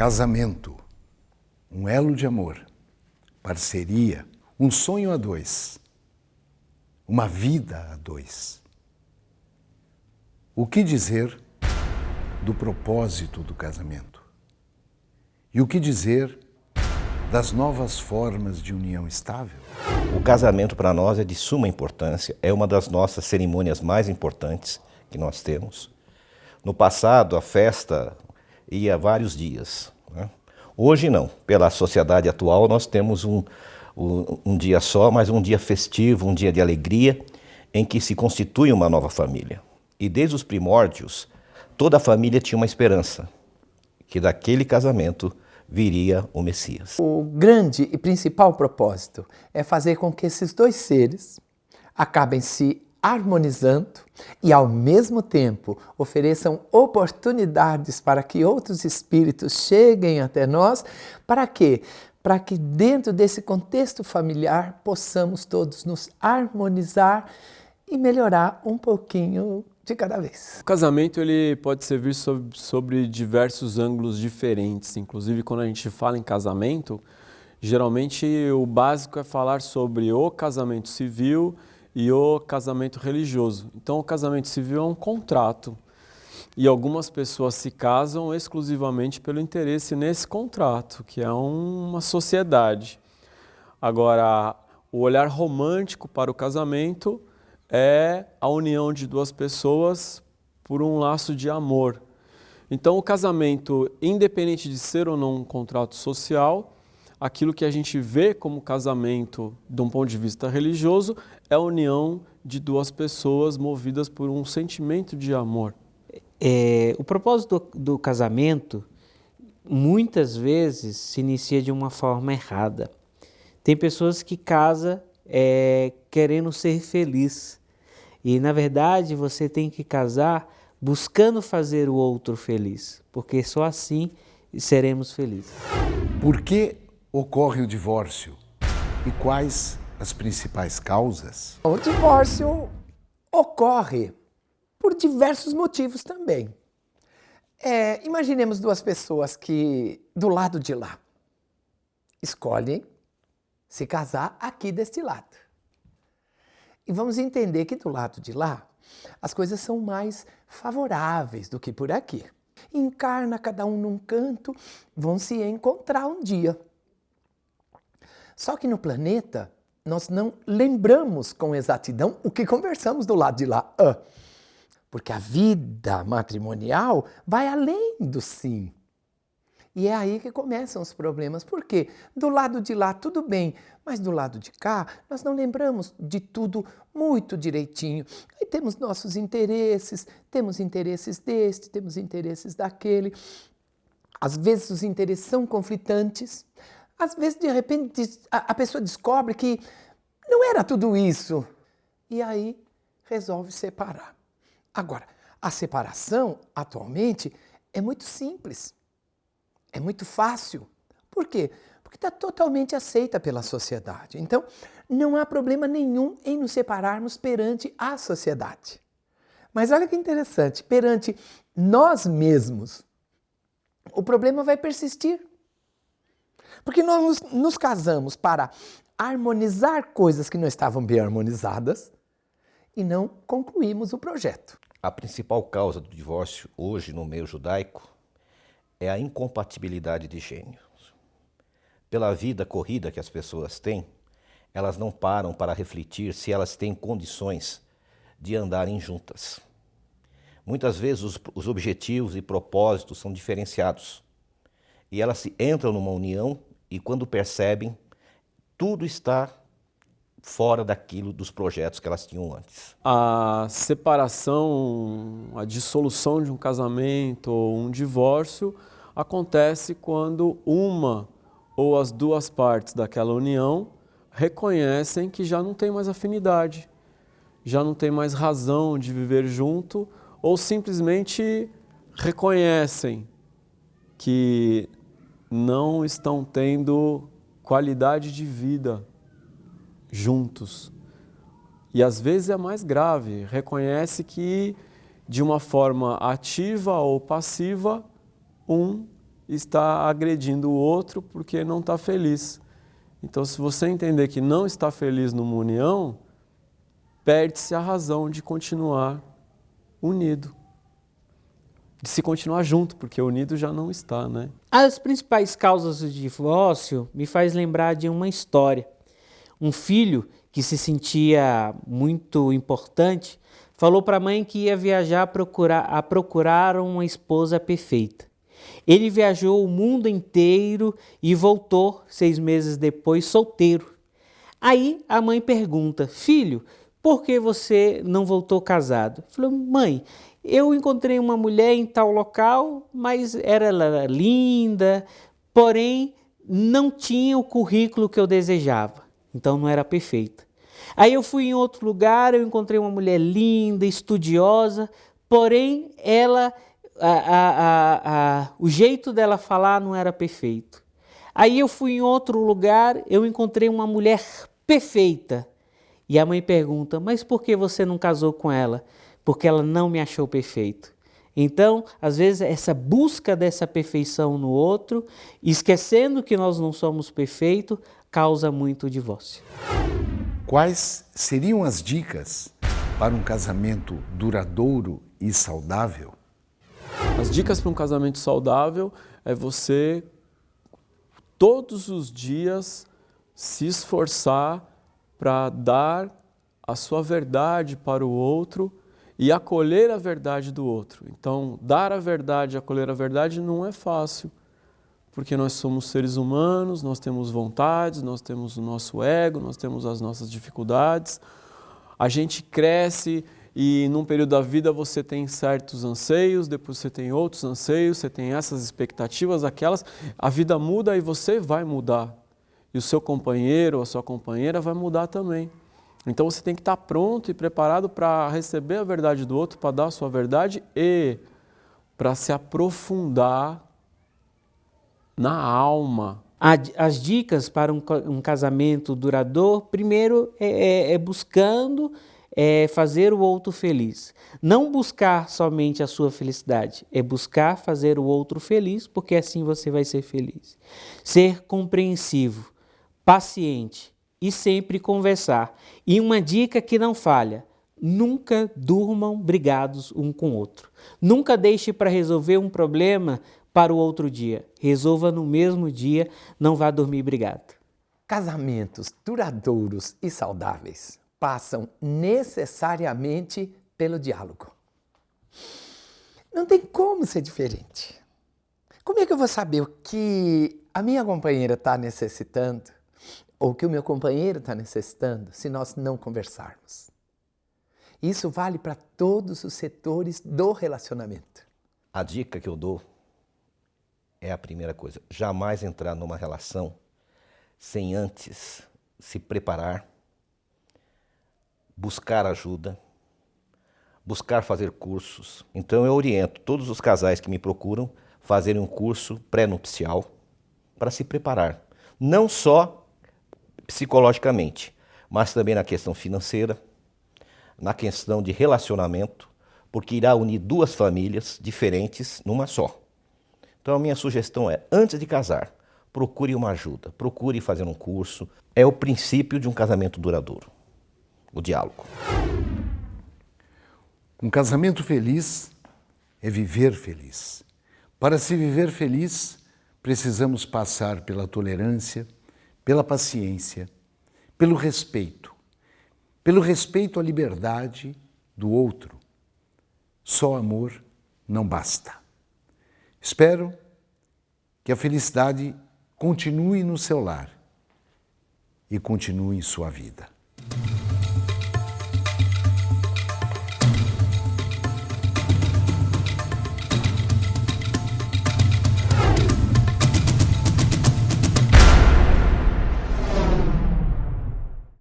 Casamento, um elo de amor, parceria, um sonho a dois, uma vida a dois. O que dizer do propósito do casamento? E o que dizer das novas formas de união estável? O casamento para nós é de suma importância, é uma das nossas cerimônias mais importantes que nós temos. No passado, a festa ia vários dias, né? Hoje não, pela sociedade atual nós temos um dia só, mas um dia festivo, um dia de alegria, em que se constitui uma nova família. E desde os primórdios, toda a família tinha uma esperança, que daquele casamento viria o Messias. O grande e principal propósito é fazer com que esses dois seres acabem se harmonizando e, ao mesmo tempo, ofereçam oportunidades para que outros espíritos cheguem até nós. Para quê? Para que dentro desse contexto familiar possamos todos nos harmonizar e melhorar um pouquinho de cada vez. O casamento ele pode ser visto sobre diversos ângulos diferentes. Inclusive, quando a gente fala em casamento, geralmente o básico é falar sobre o casamento civil e o casamento religioso. Então, o casamento civil é um contrato e algumas pessoas se casam exclusivamente pelo interesse nesse contrato, que é uma sociedade. Agora, o olhar romântico para o casamento é a união de duas pessoas por um laço de amor. Então, o casamento, independente de ser ou não um contrato social, aquilo que a gente vê como casamento, de um ponto de vista religioso, é a união de duas pessoas movidas por um sentimento de amor. O propósito do casamento, muitas vezes, se inicia de uma forma errada. Tem pessoas que casam querendo ser feliz. E, na verdade, você tem que casar buscando fazer o outro feliz, porque só assim seremos felizes. Por que ocorre o divórcio? E quais as principais causas? O divórcio ocorre por diversos motivos também. Imaginemos duas pessoas que, do lado de lá, escolhem se casar aqui deste lado. E vamos entender que do lado de lá, as coisas são mais favoráveis do que por aqui. Encarna cada um num canto, vão se encontrar um dia. Só que no planeta, nós não lembramos com exatidão o que conversamos do lado de lá. Porque a vida matrimonial vai além do sim. E é aí que começam os problemas. Por quê? Do lado de lá tudo bem, mas do lado de cá nós não lembramos de tudo muito direitinho. Aí temos nossos interesses, temos interesses deste, temos interesses daquele. Às vezes os interesses são conflitantes. Às vezes, de repente, a pessoa descobre que não era tudo isso. E aí resolve separar. Agora, a separação, atualmente, é muito simples. É muito fácil. Por quê? Porque está totalmente aceita pela sociedade. Então, não há problema nenhum em nos separarmos perante a sociedade. Mas olha que interessante, perante nós mesmos, o problema vai persistir. Porque nós nos casamos para harmonizar coisas que não estavam bem harmonizadas e não concluímos o projeto. A principal causa do divórcio hoje no meio judaico é a incompatibilidade de gênios. Pela vida corrida que as pessoas têm, elas não param para refletir se elas têm condições de andarem juntas. Muitas vezes os objetivos e propósitos são diferenciados e elas entram numa união e quando percebem, tudo está fora daquilo dos projetos que elas tinham antes. A separação, a dissolução de um casamento ou um divórcio acontece quando uma ou as duas partes daquela união reconhecem que já não tem mais afinidade, já não tem mais razão de viver junto ou simplesmente reconhecem que não estão tendo qualidade de vida juntos. E às vezes é mais grave, reconhece que de uma forma ativa ou passiva, um está agredindo o outro porque não está feliz. Então, se você entender que não está feliz numa união, perde-se a razão de continuar unido. De se continuar junto, porque unido já não está, né? As principais causas do divórcio me faz lembrar de uma história. Um filho que se sentia muito importante falou para a mãe que ia viajar a procurar uma esposa perfeita. Ele viajou o mundo inteiro e voltou 6 meses depois solteiro. Aí a mãe pergunta: filho, por que você não voltou casado? Ele falou: mãe, eu encontrei uma mulher em tal local, mas ela era linda, porém não tinha o currículo que eu desejava, então não era perfeita. Aí eu fui em outro lugar, eu encontrei uma mulher linda, estudiosa, porém ela, o jeito dela falar não era perfeito. Aí eu fui em outro lugar, eu encontrei uma mulher perfeita. E a mãe pergunta: mas por que você não casou com ela? Porque ela não me achou perfeito. Então, às vezes, essa busca dessa perfeição no outro, esquecendo que nós não somos perfeitos, causa muito divórcio. Quais seriam as dicas para um casamento duradouro e saudável? As dicas para um casamento saudável é você, todos os dias, se esforçar para dar a sua verdade para o outro e acolher a verdade do outro. Então, dar a verdade e acolher a verdade não é fácil, porque nós somos seres humanos, nós temos vontades, nós temos o nosso ego, nós temos as nossas dificuldades. A gente cresce e num período da vida você tem certos anseios, depois você tem outros anseios, você tem essas expectativas, aquelas. A vida muda e você vai mudar. E o seu companheiro ou a sua companheira vai mudar também. Então você tem que estar pronto e preparado para receber a verdade do outro, para dar a sua verdade e para se aprofundar na alma. As dicas para um casamento duradouro, primeiro é buscando fazer o outro feliz. Não buscar somente a sua felicidade, é buscar fazer o outro feliz, porque assim você vai ser feliz. Ser compreensivo, paciente e sempre conversar. E uma dica que não falha: nunca durmam brigados um com o outro. Nunca deixe para resolver um problema para o outro dia. Resolva no mesmo dia, não vá dormir brigado. Casamentos duradouros e saudáveis passam necessariamente pelo diálogo. Não tem como ser diferente. Como é que eu vou saber o que a minha companheira está necessitando ou o que o meu companheiro está necessitando se nós não conversarmos? Isso vale para todos os setores do relacionamento. A dica que eu dou é a primeira coisa: jamais entrar numa relação sem antes se preparar, buscar ajuda, buscar fazer cursos. Então eu oriento todos os casais que me procuram fazerem um curso pré-nupcial para se preparar, não só psicologicamente, mas também na questão financeira, na questão de relacionamento, porque irá unir duas famílias diferentes numa só. Então a minha sugestão é: antes de casar, procure uma ajuda, procure fazer um curso. É o princípio de um casamento duradouro, o diálogo. Um casamento feliz é viver feliz. Para se viver feliz, precisamos passar pela tolerância, pela paciência, pelo respeito à liberdade do outro. Só amor não basta. Espero que a felicidade continue no seu lar e continue em sua vida.